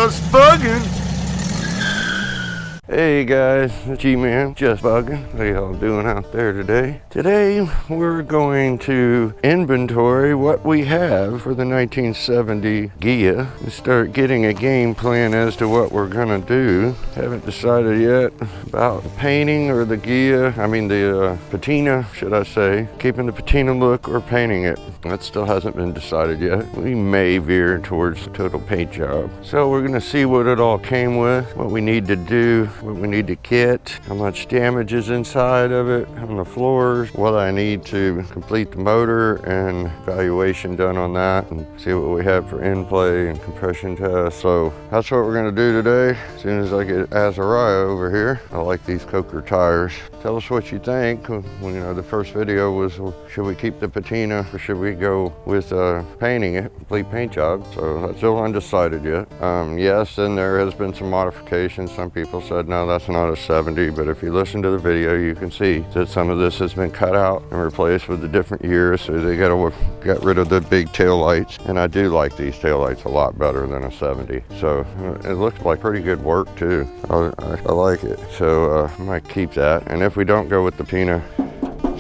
Just Buggin. Hey guys, it's G-Man, just bugging. How y'all doing out there today? Today we're going to inventory what we have for the 1970 Ghia and start getting a game plan as to what we're gonna do. Haven't decided yet about the painting or the Ghia, the Patina, should I say. Keeping the Patina look or painting it. That still hasn't been decided yet. We may veer towards the total paint job. So we're gonna see what it all came with, what we need to do, what we need to kit, how much damage is inside of it on the floors, what I need to complete the motor and evaluation done on that, and see what we have for in-play and compression tests. So that's what we're gonna do today. As soon as I get Azuriah over here. I like these Coker tires. Tell us what you think. The first video was, should we keep the Patina or should we go with painting it, complete paint job? So that's still undecided yet. Yes, and there has been some modifications. Some people said, no, that's not a 70, but if you listen to the video, you can see that some of this has been cut out and replaced with the different years, so they got rid of the big tail lights. And I do like these tail lights a lot better than a 70. So it looks like pretty good work too. I like it. So I might keep that. And if we don't go with the Patina,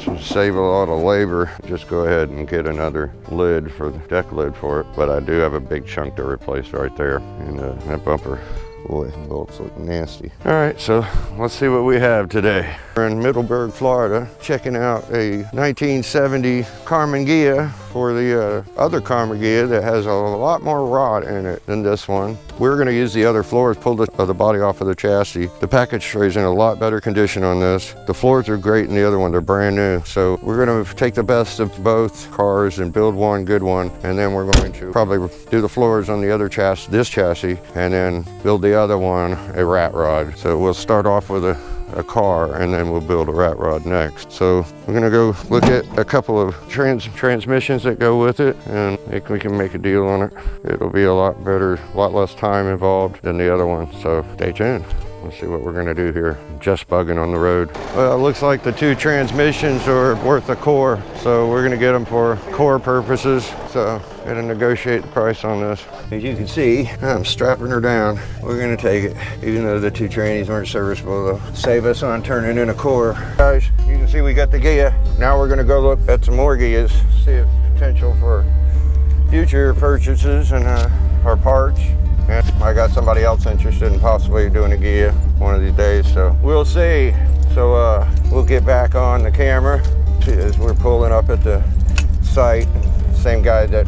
so save a lot of labor, just go ahead and get another lid for the deck lid for it. But I do have a big chunk to replace right there. And that bumper, boy, bolts look nasty. All right, so let's see what we have today. We're in Middlesburg, Florida, checking out a 1970 Karmann Ghia for the other Karmann Ghia that has a lot more rot in it than this one. We're gonna use the other floors, pull the body off of the chassis. The package tray's in a lot better condition on this. The floors are great in the other one, they're brand new. So we're gonna take the best of both cars and build one good one. And then we're going to probably do the floors on the other chassis, this chassis, and then build the other one a rat rod. So we'll start off with a car and then we'll build a rat rod next. So we're gonna go look at a couple of transmissions that go with it, and we can make a deal on it. It'll be a lot better, a lot less time involved than the other one. So stay tuned. Let's see what we're gonna do here. Just bugging on the road. Well, it looks like the two transmissions are worth a core, so we're gonna get them for core purposes. So gotta negotiate the price on this. As you can see, I'm strapping her down. We're gonna take it, even though the two trannies weren't serviceable. They'll save us on turning in a core. Guys, you can see we got the Ghia. Now we're gonna go look at some more Ghias, see if potential for future purchases and our parts. And I got somebody else interested in possibly doing a Ghia one of these days, so we'll see. So we'll get back on the camera as we're pulling up at the site. Same guy that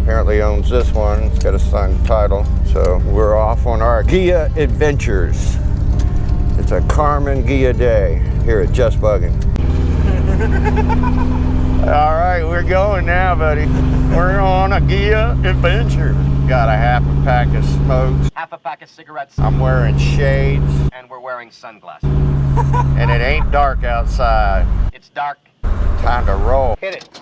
apparently owns this one, it's got a signed title. So we're off on our Ghia adventures. It's a Karmann Ghia day here at Just Buggin. All right, we're going now, buddy. We're on a Ghia adventure. Got a half a pack of smokes. Half a pack of cigarettes. I'm wearing shades. And we're wearing sunglasses. And it ain't dark outside. It's dark. Time to roll. Hit it.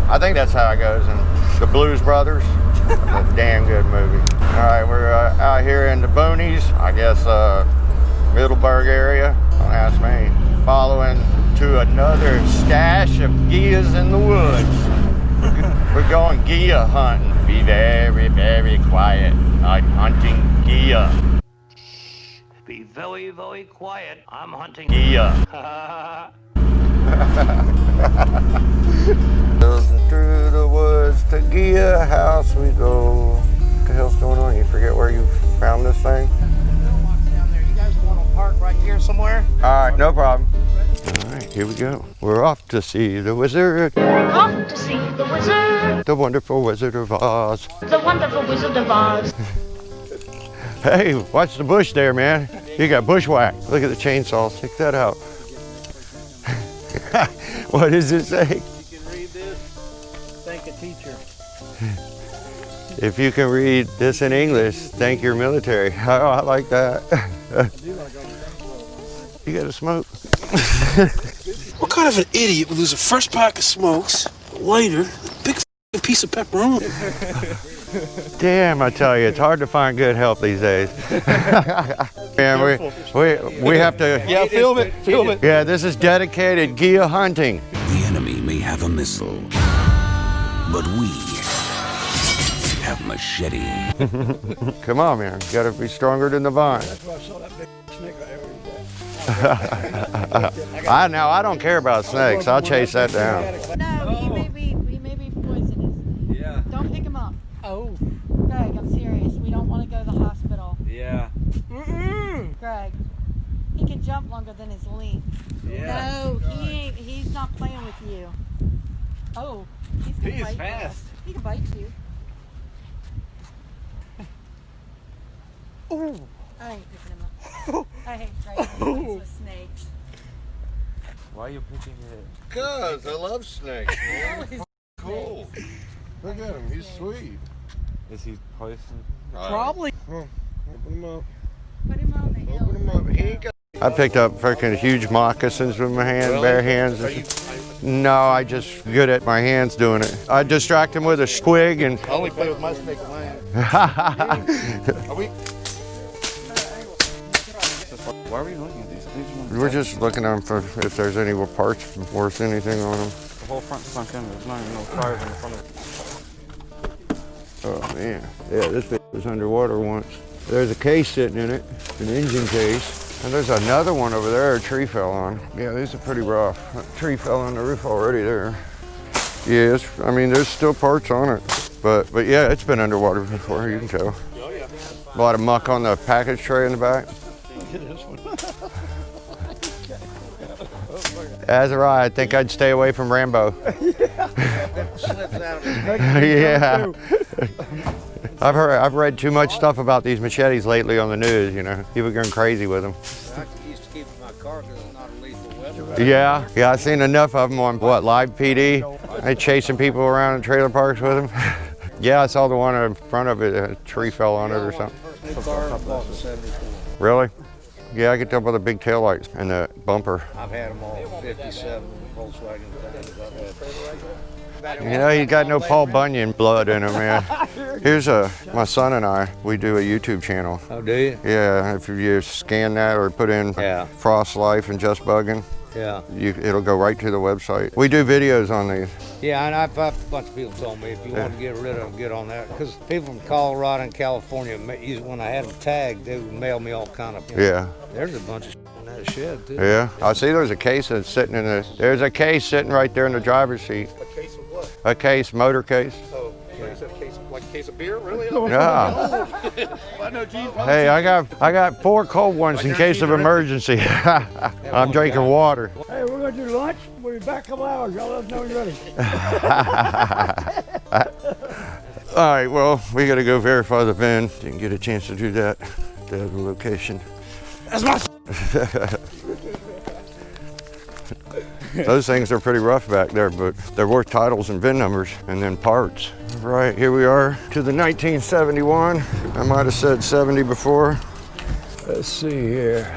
I think that's how it goes in The Blues Brothers. A damn good movie. All right, we're out here in the boonies. I guess Middlesburg area. Don't ask me. Following to another stash of Ghias in the woods. We're going Ghia hunting. Be very, very quiet. I'm hunting Ghia. Be very, very quiet. I'm hunting Ghia. Through the woods to Ghia house we go. What the hell's going on? You forget where you found this thing? Down there. You guys want to park right here somewhere? All right, no problem. All right, here we go. We're off to see the wizard. Off to see the wizard. The wonderful Wizard of Oz. The wonderful Wizard of Oz. Hey, watch the bush there, man. You got bushwhacked. Look at the chainsaw. Check that out. What does it say? You can read this, thank a teacher. If you can read this in English, thank your military. Oh, I like that. You got a smoke? What kind of an idiot would lose a fresh pack of smokes, a lighter, a big piece of pepperoni? Damn, I tell you, it's hard to find good help these days. Man, we have to... Yeah, film it. Yeah, this is dedicated Ghia hunting. The enemy may have a missile, but we have machete. Come on, man. You gotta be stronger than the vine. That's why I saw that big snake right over I don't care about snakes. I'll chase that down. No, he may be poisonous. Yeah. Don't pick him up. Oh. Greg, I'm serious. We don't want to go to the hospital. Yeah. Greg, he can jump longer than his length. Yeah. No, he's not playing with you. Oh, he's gonna He is bite fast. you. He can bite you. Ooh. I ain't picking him up. I hate fighting with snakes. Why are you picking it? Cause I love snakes, man. Cool. Look at him. He's sweet. Is he poisoned? Probably. Open him up. Put him on the hill. Open him up. He ain't got. I picked up freaking huge moccasins with my hand, bare hands. No, I just good at my hands doing it. I distract him with a squig and. I only play with my snake with my hand. Are we? Why are we looking at these? We're just looking at them for if there's any parts worth anything on them. The whole front sunk in. There's not even no tires in the front of it. Oh man, yeah, this thing was underwater once. There's a case sitting in it, an engine case. And there's another one over there a tree fell on. Yeah, these are pretty rough. A tree fell on the roof already there. Yeah, I mean, there's still parts on it. But yeah, it's been underwater before, you can tell. A lot of muck on the package tray in the back. Azuriah, I think I'd stay away from Rambo. Yeah. I've read too much stuff about these machetes lately on the news, you know. People going crazy with them. I used to keep in my car because it's not a lethal weapon. Yeah, I've seen enough of them on, what, live PD? They chasing people around in trailer parks with them. Yeah, I saw the one in front of it, a tree fell on it or something. New car I bought in '74. Really? Yeah, I could tell by the big taillights and the bumper. I've had them all 57 Volkswagen things. I've had. You know, he got no Paul Bunyan blood in him, man. Here's my son and I, we do a YouTube channel. Oh, do you? Yeah, if you scan that or put in Frost Life and Just Buggin', Yeah. it'll go right to the website. We do videos on these. Yeah, and I've a bunch of people told me if you want to get rid of them, get on that. Because people from Colorado and California, when I had them tagged, they would mail me all kind of. Yeah. There's a bunch of in that shed too. Yeah. I see there's a case that's sitting in the, there's a case sitting right there in the driver's seat. A case of what? A case, motor case. Oh, you said a case, like a case of beer, really? Yeah. Hey, I got 4 cold ones in case of emergency. I'm drinking water. Hey, we're gonna do lunch. We'll be back a couple hours. Y'all let us know when you're ready. All right, well, we gotta go verify the VIN. Didn't get a chance to do that at the other location. That's my. Those things are pretty rough back there, but they're worth titles and VIN numbers and then parts. All right, here we are to the 1971. I might have said 70 before. Let's see here.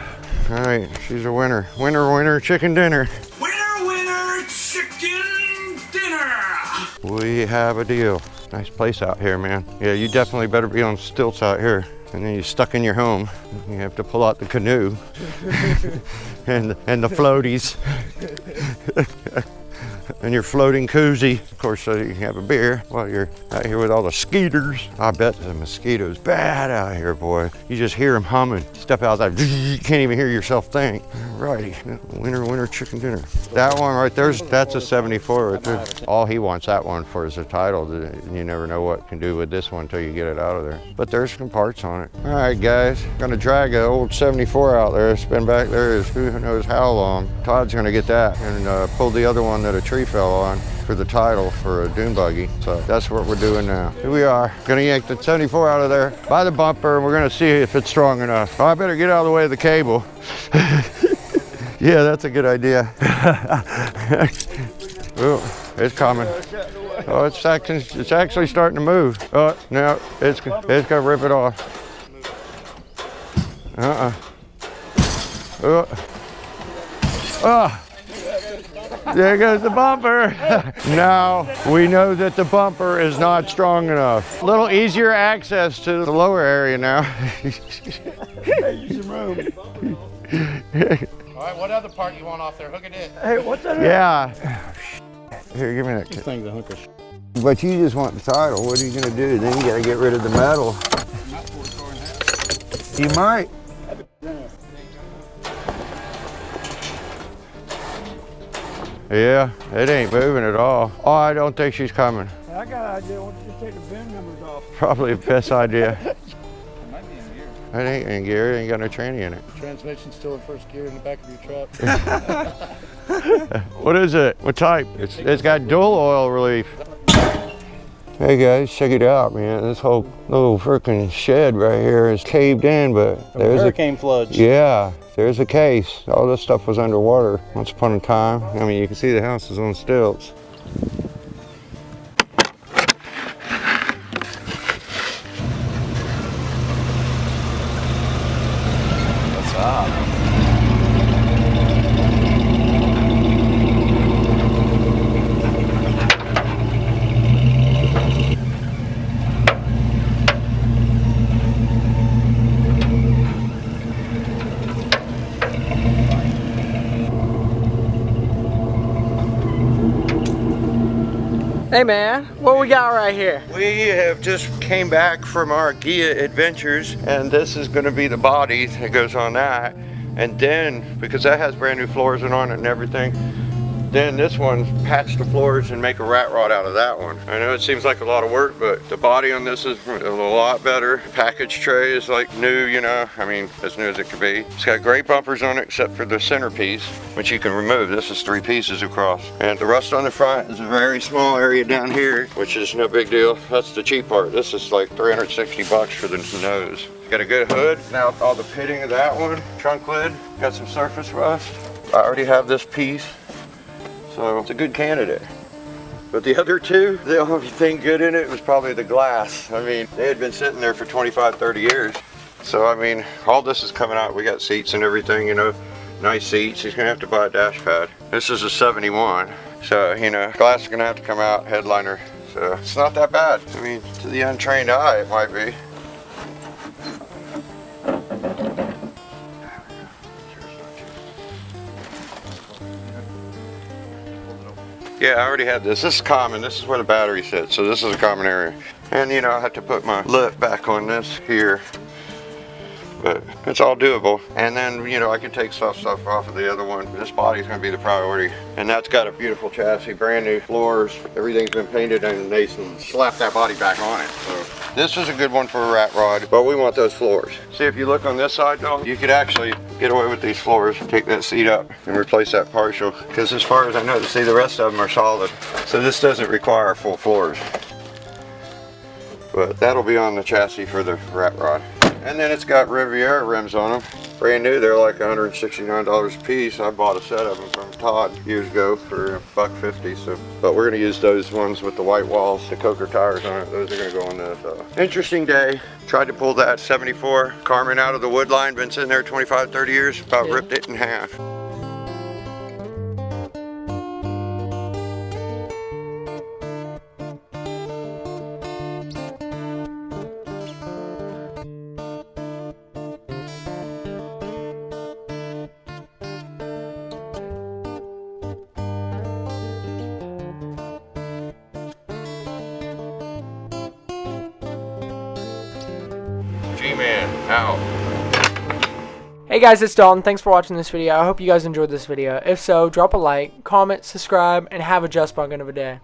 All right, she's a winner. Winner, winner, chicken dinner. Winner, winner, chicken dinner. We have a deal. Nice place out here, man. Yeah, you definitely better be on stilts out here. And then you're stuck in your home. You have to pull out the canoe and the floaties and your floating koozie. Of course, so you can have a beer while you're out here with all the skeeters. I bet the mosquitoes bad out here, boy. You just hear them humming. Step outside, you can't even hear yourself think. Alrighty, winner, winner, chicken dinner. That one right there, that's a 74 right there. All he wants that one for is a title. You never know what can do with this one until you get it out of there. But there's some parts on it. All right, guys, gonna drag an old 74 out there. It's been back there is who knows how long. Todd's gonna get that and pull the other one that a tree fell on for the title for a dune buggy. So that's what we're doing now. Here we are, gonna yank the 74 out of there by the bumper and we're gonna see if it's strong enough. Oh, I better get out of the way of the cable. Yeah, that's a good idea. Oh, it's coming. Oh, it's actually starting to move. Oh, no, it's gonna rip it off. Oh. Oh. There goes the bumper. Now we know that the bumper is not strong enough. A little easier access to the lower area now. Use some room. All right, what other part you want off there? Hook it in. Hey, what's that? Yeah. Here, give me that. This thing's a hunk of But you just want the title. What are you gonna do? Then you gotta get rid of the metal. You might. Yeah, it ain't moving at all. Oh, I don't think she's coming. I got an idea. Why don't you just take the VIN numbers off? Probably the best idea. It might be in gear. It ain't in gear. It ain't got no tranny in it. Transmission's still in first gear in the back of your truck. What is it? What type? It's got dual oil relief. Hey guys, check it out, man. This whole little freaking shed right here is caved in, but there's hurricane floods. Yeah, there's a case. All this stuff was underwater once upon a time. I mean, you can see the house is on stilts. What's up? Hey man, what we got right here? We have just came back from our Ghia adventures, and this is going to be the body that goes on that. And then, because that has brand new floors on it and everything, then this one, patch the floors and make a rat rod out of that one. I know it seems like a lot of work, but the body on this is a lot better. Package tray is like new, you know, I mean, as new as it could be. It's got great bumpers on it except for the centerpiece, which you can remove. This is 3 pieces across. And the rust on the front is a very small area down here, which is no big deal. That's the cheap part. This is like 360 bucks for the nose. Got a good hood. Now all the pitting of that one, trunk lid, got some surface rust. I already have this piece. So it's a good candidate. But the other two, the only thing good in it was probably the glass. I mean, they had been sitting there for 25, 30 years. So I mean, all this is coming out. We got seats and everything, you know, nice seats. He's gonna have to buy a dash pad. This is a 71. So, you know, glass is gonna have to come out, headliner. So it's not that bad. I mean, to the untrained eye, it might be. Yeah, I already had this. This is common. This is where the battery sits. So this is a common area. And you know, I have to put my lip back on this here. But it's all doable. And then, you know, I can take stuff off of the other one. This body's gonna be the priority. And that's got a beautiful chassis, brand new floors. Everything's been painted and they slapped that body back on it. So this is a good one for a rat rod, but we want those floors. See, if you look on this side though, you could actually get away with these floors, take that seat up and replace that partial. Because as far as I know, see, the rest of them are solid. So this doesn't require full floors. But that'll be on the chassis for the rat rod. And then it's got Riviera rims on them. Brand new, they're like $169 a piece. I bought a set of them from Todd years ago for $1.50. So, but we're gonna use those ones with the white walls, the Coker tires on it. Those are gonna go on this. Interesting day. Tried to pull that 74 Karmann out of the wood line. Been sitting there 25, 30 years. About ripped it in half. G-Man out. Hey guys, it's Dalton. Thanks for watching this video. I hope you guys enjoyed this video. If so, drop a like, comment, subscribe, and have a just buggin' of a day.